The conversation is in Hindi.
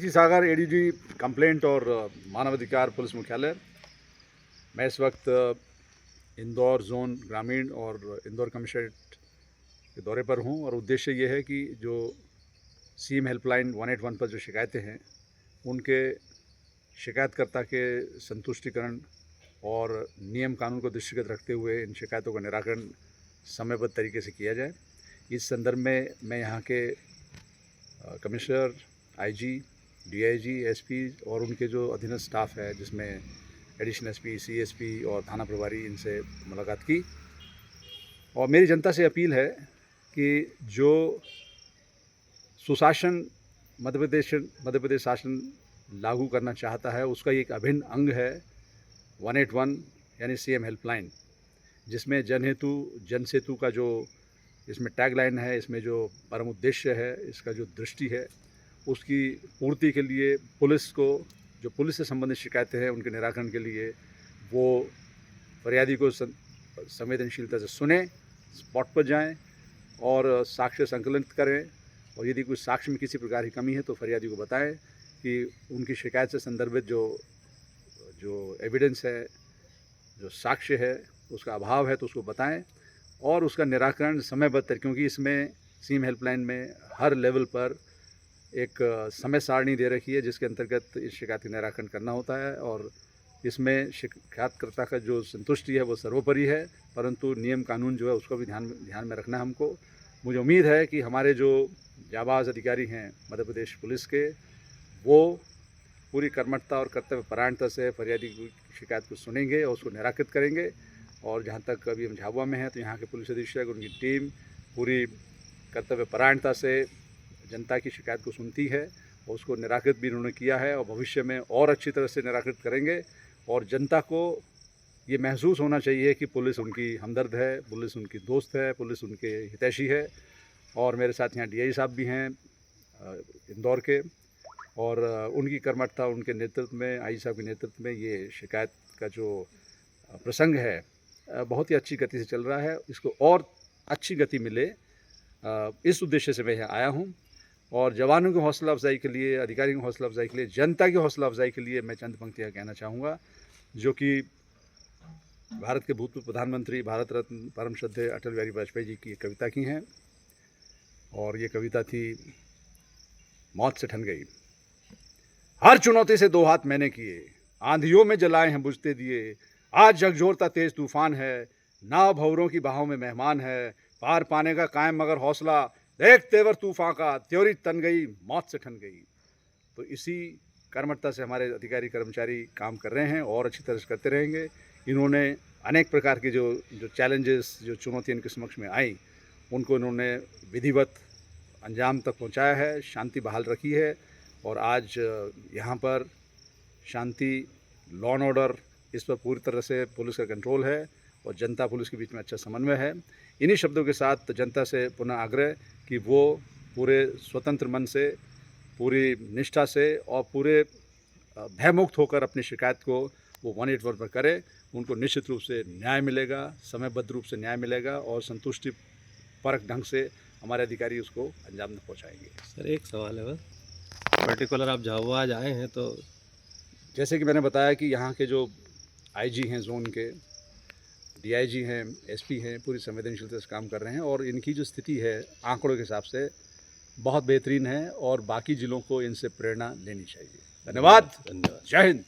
कीर्ति सागर एडीजी कंप्लेंट और मानवाधिकार पुलिस मुख्यालय। मैं इस वक्त इंदौर जोन ग्रामीण और इंदौर कमिश्नरेट के दौरे पर हूं और उद्देश्य ये है कि जो सीएम हेल्पलाइन 181 पर जो शिकायतें हैं उनके शिकायतकर्ता के संतुष्टिकरण और नियम कानून को दृष्टिगत रखते हुए इन शिकायतों का निराकरण समयबद्ध तरीके से किया जाए। इस संदर्भ में मैं यहाँ के कमिश्नर, आईजी, डीआईजी, एसपी और उनके जो अधीनस्थ स्टाफ है जिसमें एडिशनल एसपी, सीएसपी और थाना प्रभारी, इनसे मुलाकात की और मेरी जनता से अपील है कि जो सुशासन मध्य प्रदेश शासन लागू करना चाहता है उसका एक अभिन्न अंग है 181 यानी सीएम हेल्पलाइन, जिसमें जनहेतु जन सेतु का जो इसमें टैगलाइन है, इसमें जो परम उद्देश्य है, इसका जो दृष्टि है, उसकी पूर्ति के लिए पुलिस को जो पुलिस से संबंधित शिकायतें हैं उनके निराकरण के लिए वो फरियादी को संवेदनशीलता से सुने, स्पॉट पर जाएं और साक्ष्य संकलित करें और यदि कुछ साक्ष्य में किसी प्रकार की कमी है तो फरियादी को बताएं कि उनकी शिकायत से संदर्भित जो एविडेंस है, जो साक्ष्य है, उसका अभाव है तो उसको बताएं और उसका निराकरण समयबद्ध, क्योंकि इसमें सीएम हेल्पलाइन में हर लेवल पर एक समय सारणी दे रखी है जिसके अंतर्गत इस शिकायत का निराकरण करना होता है और इसमें शिकायतकर्ता का जो संतुष्टि है वो सर्वोपरि है, परंतु नियम कानून जो है उसको भी ध्यान में रखना है हमको। मुझे उम्मीद है कि हमारे जो जाबाज अधिकारी हैं मध्य प्रदेश पुलिस के, वो पूरी कर्मठता और कर्तव्य परायणता से फरियादी की शिकायत को सुनेंगे और उसको निराकृत करेंगे। और जहाँ तक अभी हम झाबुआ में हैं तो यहाँ के पुलिस अधीक्षक, उनकी टीम पूरी कर्तव्य परायणता से जनता की शिकायत को सुनती है और उसको निराकृत भी उन्होंने किया है और भविष्य में और अच्छी तरह से निराकृत करेंगे। और जनता को ये महसूस होना चाहिए कि पुलिस उनकी हमदर्द है, पुलिस उनकी दोस्त है, पुलिस उनके हितैषी है। और मेरे साथ यहाँ डीआई साहब भी हैं इंदौर के और उनकी कर्मठता, उनके नेतृत्व में, आई साहब के नेतृत्व में ये शिकायत का जो प्रसंग है बहुत ही अच्छी गति से चल रहा है। इसको और अच्छी गति मिले, इस उद्देश्य से मैं यहाँ आया हूँ। और जवानों की हौसला अफजाई के लिए, अधिकारियों की हौसला अफजाई के लिए, जनता की हौसला अफजाई के लिए मैं चंद पंक्तियाँ कहना चाहूँगा, जो कि भारत के भूतपूर्व प्रधानमंत्री, भारत रत्न परम श्रद्धेय अटल बिहारी वाजपेयी जी की कविता की हैं। और ये कविता थी, मौत से ठन गई, हर चुनौती से दो हाथ मैंने किए, आंधियों में जलाए हैं बुझते दिए, आज झकझोरता तेज तूफान है, नाव भंवरों की बहाव में मेहमान है, पार पाने का कायम मगर हौसला, देख तेवर तूफान का, त्योरी तन गई, मौत से ठन गई। तो इसी कर्मठता से हमारे अधिकारी कर्मचारी काम कर रहे हैं और अच्छी तरह से करते रहेंगे। इन्होंने अनेक प्रकार के जो चैलेंजेस, जो चुनौतियाँ इनके समक्ष में आई, उनको इन्होंने विधिवत अंजाम तक पहुंचाया है, शांति बहाल रखी है और आज यहाँ पर शांति, लॉ एंड ऑर्डर, इस पर पूरी तरह से पुलिस का कंट्रोल है और जनता पुलिस के बीच में अच्छा समन्वय है। इन्हीं शब्दों के साथ जनता से पुनः आग्रह कि वो पूरे स्वतंत्र मन से, पूरी निष्ठा से और पूरे भयमुक्त होकर अपनी शिकायत को वो 181 पर करें। उनको निश्चित रूप से न्याय मिलेगा, समयबद्ध रूप से न्याय मिलेगा और संतुष्टि परक ढंग से हमारे अधिकारी उसको अंजाम में पहुँचाएंगे। सर एक सवाल है बस, पर्टिकुलर आप झाबुआ आज आए हैं तो जैसे कि मैंने बताया कि यहाँ के जो आईजी हैं जोन के, डीआईजी हैं, एसपी हैं, पूरी संवेदनशीलता से काम कर रहे हैं और इनकी जो स्थिति है आंकड़ों के हिसाब से बहुत बेहतरीन है और बाकी जिलों को इनसे प्रेरणा लेनी चाहिए। धन्यवाद। धन्यवाद। जय हिंद।